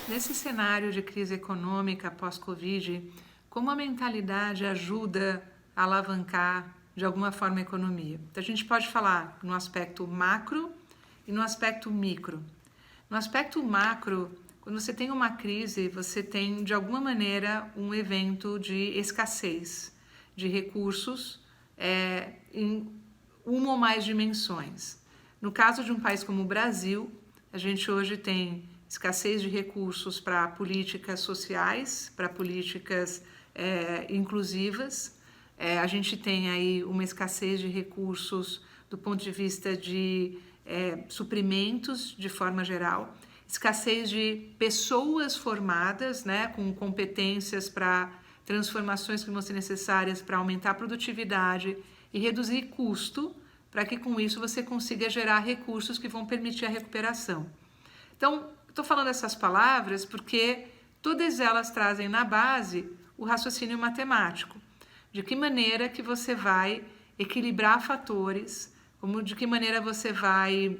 Nesse cenário de crise econômica pós-Covid, como a mentalidade ajuda a alavancar de alguma forma a economia? Então, a gente pode falar no aspecto macro e no aspecto micro. No aspecto macro, quando você tem uma crise, você tem de alguma maneira um evento de escassez de recursos em uma ou mais dimensões. No caso de um país como o Brasil, a gente hoje tem escassez de recursos para políticas sociais, para políticas inclusivas. A gente tem aí uma escassez de recursos do ponto de vista de suprimentos de forma geral, escassez de pessoas formadas, né, com competências para transformações que vão ser necessárias para aumentar a produtividade e reduzir custo, para que com isso você consiga gerar recursos que vão permitir a recuperação. Então, estou falando essas palavras porque todas elas trazem na base o raciocínio matemático. De que maneira que você vai equilibrar fatores, de que maneira você vai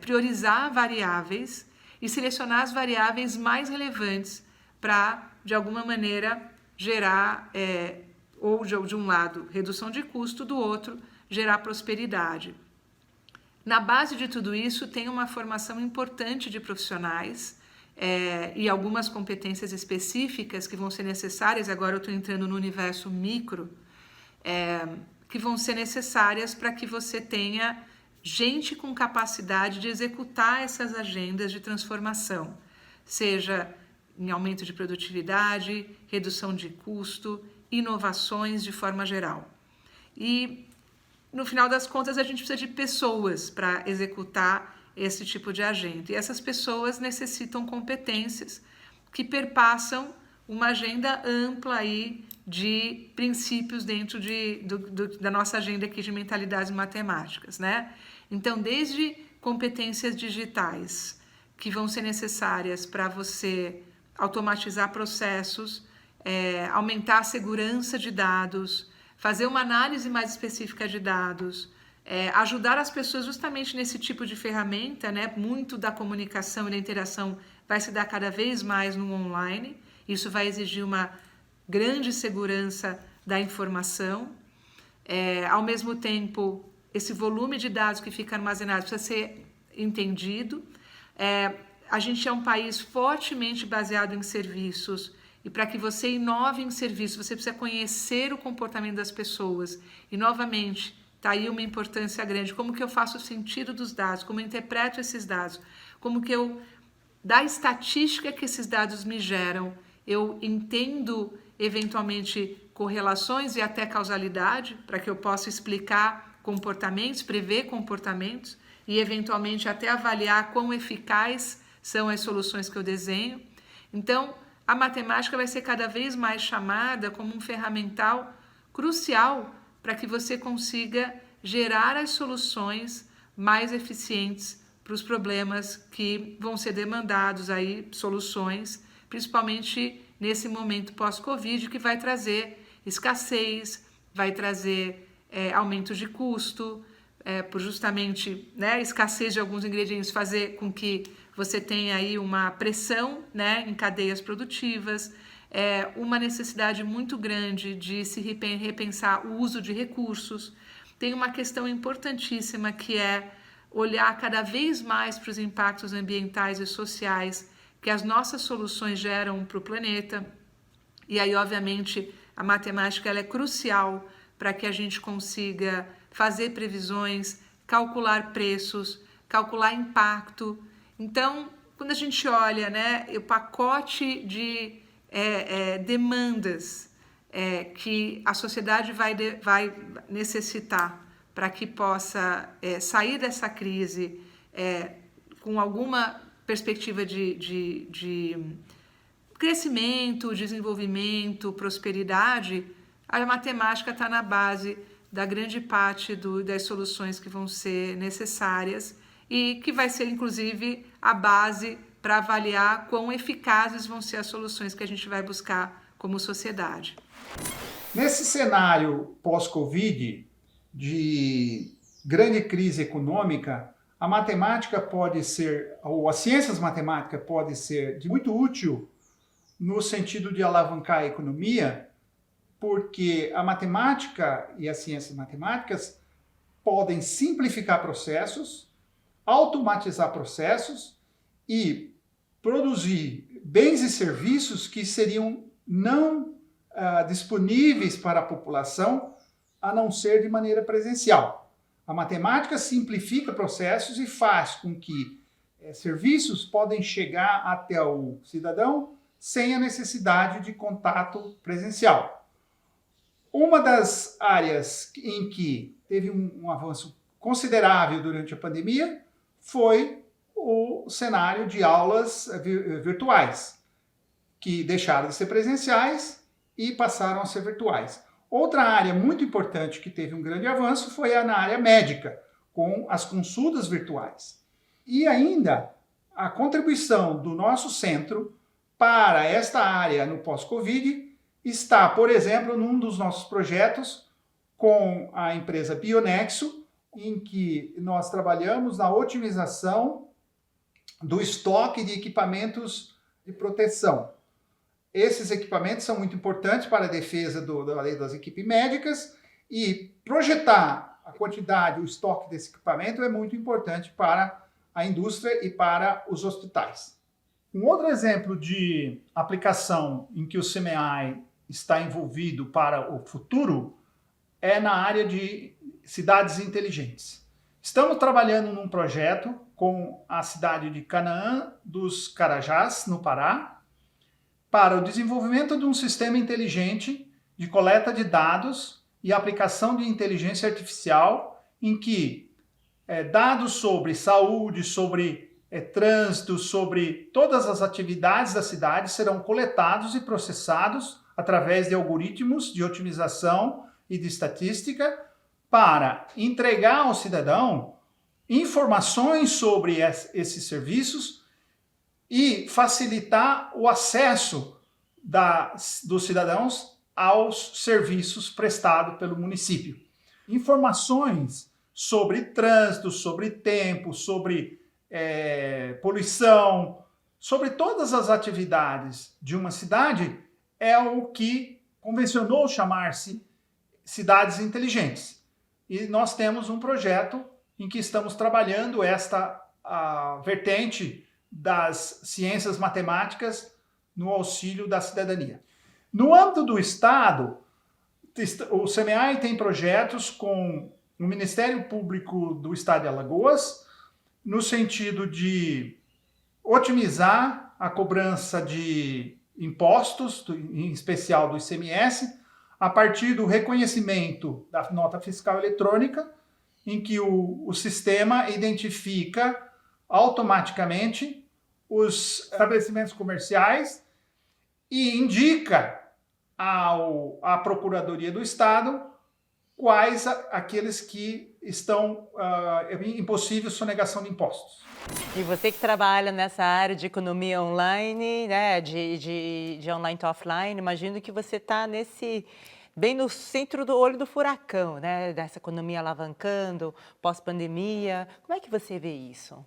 priorizar variáveis e selecionar as variáveis mais relevantes para, de alguma maneira, gerar, ou de um lado, redução de custo, do outro, gerar prosperidade. Na base de tudo isso tem uma formação importante de profissionais e algumas competências específicas que vão ser necessárias, agora eu estou entrando no universo micro, que vão ser necessárias para que você tenha gente com capacidade de executar essas agendas de transformação, seja em aumento de produtividade, redução de custo, inovações de forma geral. E no final das contas, a gente precisa de pessoas para executar esse tipo de agenda. E essas pessoas necessitam competências que perpassam uma agenda ampla aí de princípios dentro da nossa agenda aqui de mentalidades matemáticas, né? Então, desde competências digitais, que vão ser necessárias para você automatizar processos, aumentar a segurança de dados, fazer uma análise mais específica de dados, ajudar as pessoas justamente nesse tipo de ferramenta, né? Muito da comunicação e da interação vai se dar cada vez mais no online. Isso vai exigir uma grande segurança da informação. Ao mesmo tempo, esse volume de dados que fica armazenado precisa ser entendido. A gente é um país fortemente baseado em serviços, e para que você inove em serviço, você precisa conhecer o comportamento das pessoas. E, novamente, está aí uma importância grande. Como que eu faço o sentido dos dados? Como eu interpreto esses dados? Como que eu, da estatística que esses dados me geram, eu entendo, eventualmente, correlações e até causalidade, para que eu possa explicar comportamentos, prever comportamentos e, eventualmente, até avaliar quão eficazes são as soluções que eu desenho. Então, a matemática vai ser cada vez mais chamada como um ferramental crucial para que você consiga gerar as soluções mais eficientes para os problemas que vão ser demandados aí, soluções, principalmente nesse momento pós-Covid, que vai trazer escassez, vai trazer aumento de custo, por justamente, né, escassez de alguns ingredientes fazer com que você tenha aí uma pressão, né, em cadeias produtivas, uma necessidade muito grande de se repensar o uso de recursos. Tem uma questão importantíssima que é olhar cada vez mais para os impactos ambientais e sociais que as nossas soluções geram para o planeta. E aí, obviamente, a matemática ela é crucial para que a gente consiga fazer previsões, calcular preços, calcular impacto. Então, quando a gente olha, né, o pacote de demandas que a sociedade vai necessitar para que possa sair dessa crise com alguma perspectiva de crescimento, desenvolvimento, prosperidade, a matemática está na base da grande parte das soluções que vão ser necessárias e que vai ser, inclusive, a base para avaliar quão eficazes vão ser as soluções que a gente vai buscar como sociedade. Nesse cenário pós-Covid, de grande crise econômica, a matemática pode ser, ou as ciências matemáticas pode ser de muito útil no sentido de alavancar a economia, porque a matemática e as ciências matemáticas podem simplificar processos, automatizar processos e produzir bens e serviços que seriam não disponíveis para a população a não ser de maneira presencial. A matemática simplifica processos e faz com que serviços podem chegar até o cidadão sem a necessidade de contato presencial. Uma das áreas em que teve um avanço considerável durante a pandemia foi o cenário de aulas virtuais, que deixaram de ser presenciais e passaram a ser virtuais. Outra área muito importante que teve um grande avanço foi na área médica, com as consultas virtuais. E ainda a contribuição do nosso centro para esta área no pós-Covid está, por exemplo, num dos nossos projetos com a empresa Bionexo, em que nós trabalhamos na otimização do estoque de equipamentos de proteção. Esses equipamentos são muito importantes para a defesa das equipes médicas e projetar a quantidade, o estoque desse equipamento é muito importante para a indústria e para os hospitais. Um outro exemplo de aplicação em que o CMEI está envolvido para o futuro é na área de cidades inteligentes. Estamos trabalhando num projeto com a cidade de Canaã dos Carajás, no Pará, para o desenvolvimento de um sistema inteligente de coleta de dados e aplicação de inteligência artificial em que dados sobre saúde, sobre trânsito, sobre todas as atividades da cidade serão coletados e processados através de algoritmos de otimização e de estatística para entregar ao cidadão informações sobre esses serviços e facilitar o acesso dos cidadãos aos serviços prestados pelo município. Informações sobre trânsito, sobre tempo, sobre poluição, sobre todas as atividades de uma cidade é o que convencionou chamar-se cidades inteligentes. E nós temos um projeto em que estamos trabalhando esta vertente das ciências matemáticas no auxílio da cidadania. No âmbito do Estado, o CMEI tem projetos com o Ministério Público do Estado de Alagoas, no sentido de otimizar a cobrança de impostos, em especial do ICMS, a partir do reconhecimento da nota fiscal eletrônica, em que o sistema identifica automaticamente os estabelecimentos comerciais e indica à Procuradoria do Estado quais aqueles que estão impossível sonegação de impostos. E você que trabalha nessa área de economia online, né, de online to offline, imagino que você está bem no centro do olho do furacão, né, dessa economia alavancando, pós-pandemia. Como é que você vê isso?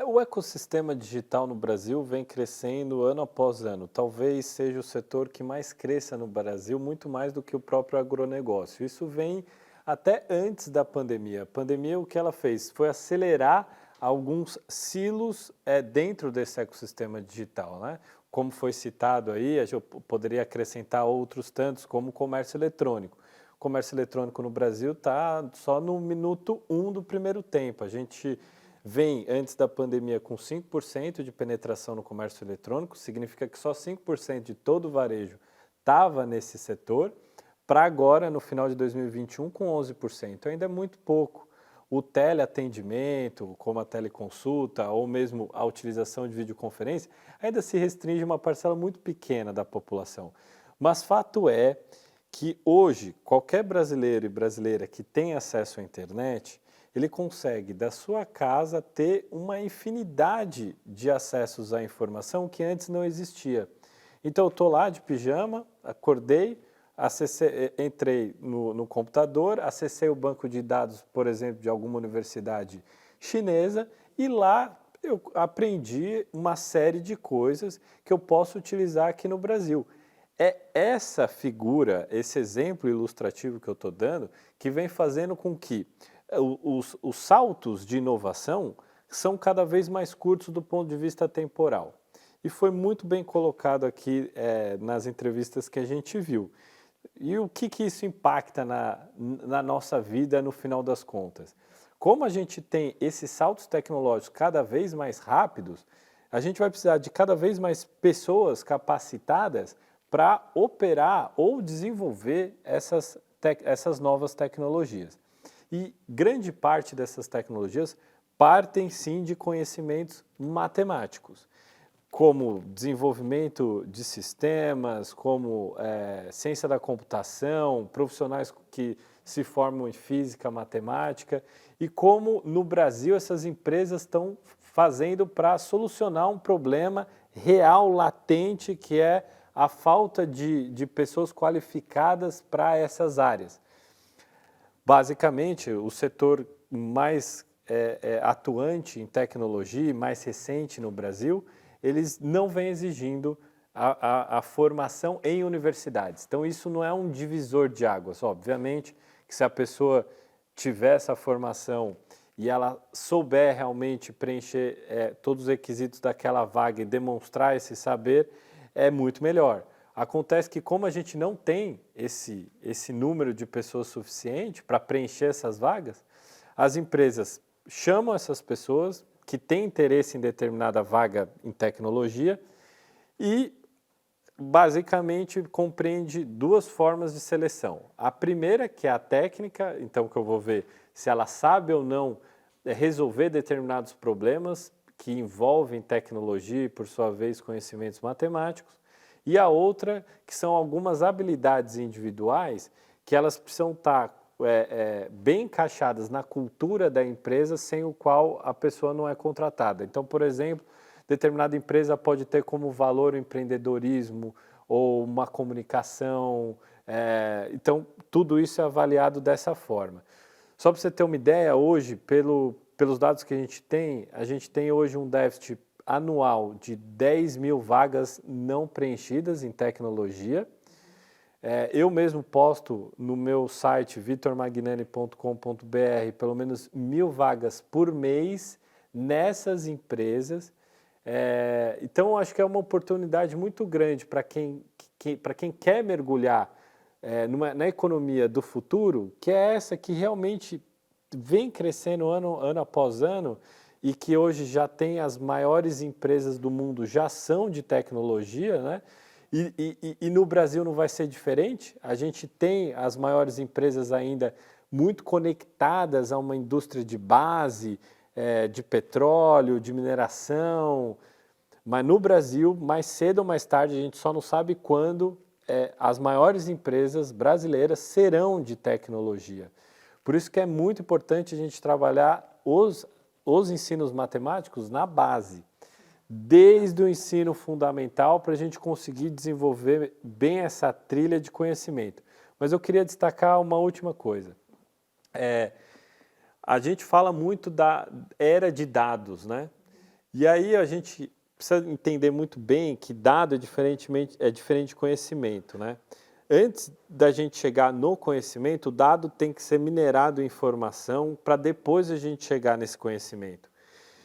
O ecossistema digital no Brasil vem crescendo ano após ano. Talvez seja o setor que mais cresça no Brasil, muito mais do que o próprio agronegócio. Isso vem até antes da pandemia. A pandemia, o que ela fez foi acelerar alguns silos dentro desse ecossistema digital, né? Como foi citado aí, eu poderia acrescentar outros tantos, como o comércio eletrônico. O comércio eletrônico no Brasil está só no minuto 1 do primeiro tempo. A gente vem, antes da pandemia, com 5% de penetração no comércio eletrônico, significa que só 5% de todo o varejo estava nesse setor, para agora, no final de 2021, com 11%. Ainda é muito pouco. O teleatendimento, como a teleconsulta, ou mesmo a utilização de videoconferência, ainda se restringe a uma parcela muito pequena da população. Mas fato é que hoje, qualquer brasileiro e brasileira que tem acesso à internet, ele consegue, da sua casa, ter uma infinidade de acessos à informação que antes não existia. Então, eu estou lá de pijama, acordei, entrei no computador, acessei o banco de dados, por exemplo, de alguma universidade chinesa e lá eu aprendi uma série de coisas que eu posso utilizar aqui no Brasil. É essa figura, esse exemplo ilustrativo que eu estou dando, que vem fazendo com que os saltos de inovação são cada vez mais curtos do ponto de vista temporal. E foi muito bem colocado aqui nas entrevistas que a gente viu. E o que isso impacta na nossa vida no final das contas? Como a gente tem esses saltos tecnológicos cada vez mais rápidos, a gente vai precisar de cada vez mais pessoas capacitadas para operar ou desenvolver essas novas tecnologias. E grande parte dessas tecnologias partem sim de conhecimentos matemáticos, como desenvolvimento de sistemas, como ciência da computação, profissionais que se formam em física, matemática, e como no Brasil essas empresas estão fazendo para solucionar um problema real, latente, que é a falta de pessoas qualificadas para essas áreas. Basicamente, o setor mais atuante em tecnologia, mais recente no Brasil, eles não vêm exigindo a formação em universidades. Então, isso não é um divisor de águas. Obviamente que se a pessoa tiver essa formação e ela souber realmente preencher todos os requisitos daquela vaga e demonstrar esse saber, é muito melhor. Acontece que como a gente não tem esse número de pessoas suficiente para preencher essas vagas, as empresas chamam essas pessoas que têm interesse em determinada vaga em tecnologia e basicamente compreende duas formas de seleção. A primeira, que é a técnica, então que eu vou ver se ela sabe ou não resolver determinados problemas que envolvem tecnologia e, por sua vez, conhecimentos matemáticos. E a outra, que são algumas habilidades individuais que elas precisam estar bem encaixadas na cultura da empresa, sem o qual a pessoa não é contratada. Então, por exemplo, determinada empresa pode ter como valor o empreendedorismo ou uma comunicação. Então, tudo isso é avaliado dessa forma. Só para você ter uma ideia, hoje, pelos dados que a gente tem hoje um déficit anual de 10 mil vagas não preenchidas em tecnologia. Eu mesmo posto no meu site vitormagnani.com.br pelo menos 1.000 vagas por mês nessas empresas. Então, acho que é uma oportunidade muito grande para quem quer mergulhar na economia do futuro, que é essa que realmente vem crescendo ano após ano e que hoje já tem as maiores empresas do mundo, já são de tecnologia, né? E no Brasil não vai ser diferente. A gente tem as maiores empresas ainda muito conectadas a uma indústria de base, de petróleo, de mineração, mas no Brasil, mais cedo ou mais tarde, a gente só não sabe quando as maiores empresas brasileiras serão de tecnologia. Por isso que é muito importante a gente trabalhar os ensinos matemáticos na base, desde o ensino fundamental, para a gente conseguir desenvolver bem essa trilha de conhecimento. Mas eu queria destacar uma última coisa. A gente fala muito da era de dados, né? E aí a gente precisa entender muito bem que dado é diferente de conhecimento, né? Antes da gente chegar no conhecimento, o dado tem que ser minerado em informação para depois a gente chegar nesse conhecimento.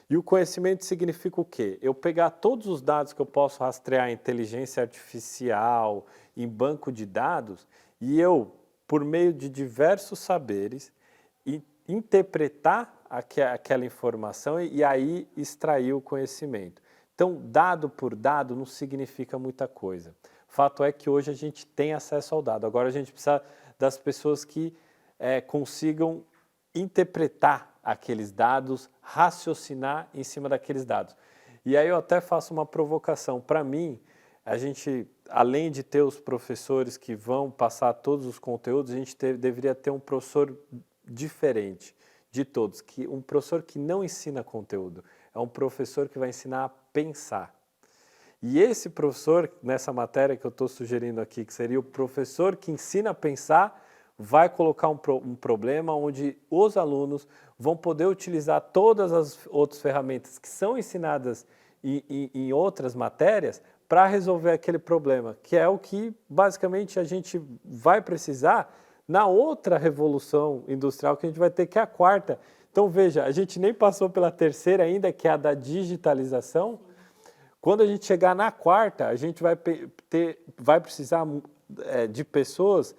E o conhecimento significa o quê? Eu pegar todos os dados que eu posso rastrear em inteligência artificial, em banco de dados, e eu, por meio de diversos saberes, interpretar aquela informação e aí extrair o conhecimento. Então, dado por dado não significa muita coisa. Fato é que hoje a gente tem acesso ao dado. Agora a gente precisa das pessoas que consigam interpretar aqueles dados, raciocinar em cima daqueles dados. E aí eu até faço uma provocação. Para mim, a gente, além de ter os professores que vão passar todos os conteúdos, a gente deveria ter um professor diferente de todos, um professor que não ensina conteúdo, é um professor que vai ensinar a pensar. E esse professor, nessa matéria que eu estou sugerindo aqui, que seria o professor que ensina a pensar, vai colocar um problema onde os alunos vão poder utilizar todas as outras ferramentas que são ensinadas em outras matérias para resolver aquele problema, que é o que basicamente a gente vai precisar na outra revolução industrial que a gente vai ter, que é a quarta. Então veja, a gente nem passou pela terceira ainda, que é a da digitalização. Quando a gente chegar na quarta, a gente vai precisar de pessoas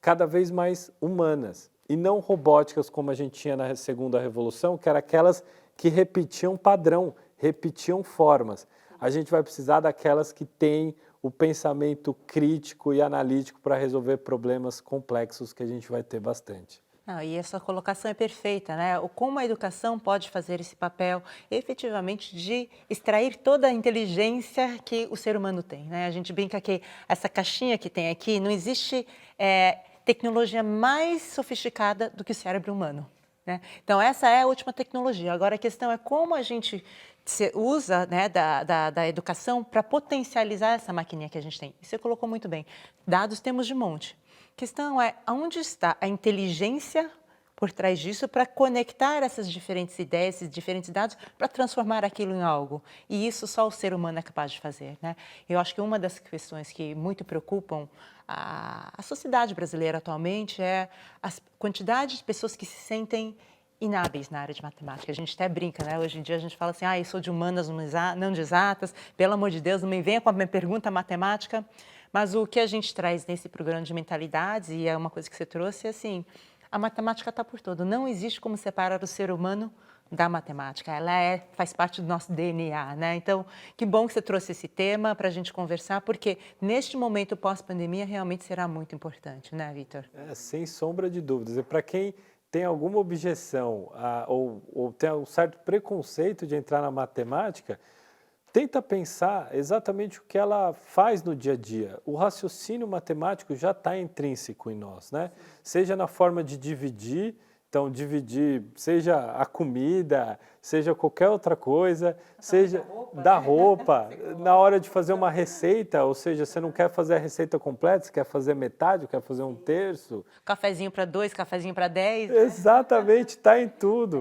cada vez mais humanas e não robóticas como a gente tinha na segunda revolução, que eram aquelas que repetiam padrão, repetiam formas. A gente vai precisar daquelas que têm o pensamento crítico e analítico para resolver problemas complexos, que a gente vai ter bastante. Não, e essa colocação é perfeita, né? Como a educação pode fazer esse papel efetivamente de extrair toda a inteligência que o ser humano tem, né? A gente brinca que essa caixinha que tem aqui, não existe tecnologia mais sofisticada do que o cérebro humano, né? Então essa é a última tecnologia. Agora a questão é como a gente usa, né, da educação para potencializar essa maquininha que a gente tem. E você colocou muito bem. Dados temos de monte. A questão é onde está a inteligência por trás disso para conectar essas diferentes ideias, esses diferentes dados, para transformar aquilo em algo. E isso só o ser humano é capaz de fazer, né? Eu acho que uma das questões que muito preocupam a sociedade brasileira atualmente é a quantidade de pessoas que se sentem inábeis na área de matemática. A gente até brinca, né? Hoje em dia a gente fala assim, eu sou de humanas, não de exatas, pelo amor de Deus, não me venha com a minha pergunta matemática. Mas o que a gente traz nesse programa de mentalidades, e é uma coisa que você trouxe, é assim, a matemática está por todo. Não existe como separar o ser humano da matemática. Ela faz parte do nosso DNA, né? Então, que bom que você trouxe esse tema para a gente conversar, porque neste momento pós-pandemia realmente será muito importante, né, Vitor? Sem sombra de dúvidas. E para quem tem alguma objeção ou tem um certo preconceito de entrar na matemática, tenta pensar exatamente o que ela faz no dia a dia. O raciocínio matemático já está intrínseco em nós, né? Seja na forma de dividir, então dividir, seja a comida, seja qualquer outra coisa, seja da roupa, na hora de fazer uma receita, ou seja, você não quer fazer a receita completa, você quer fazer metade, quer fazer um terço. Cafezinho para 2, cafezinho para 10. Exatamente, está em tudo.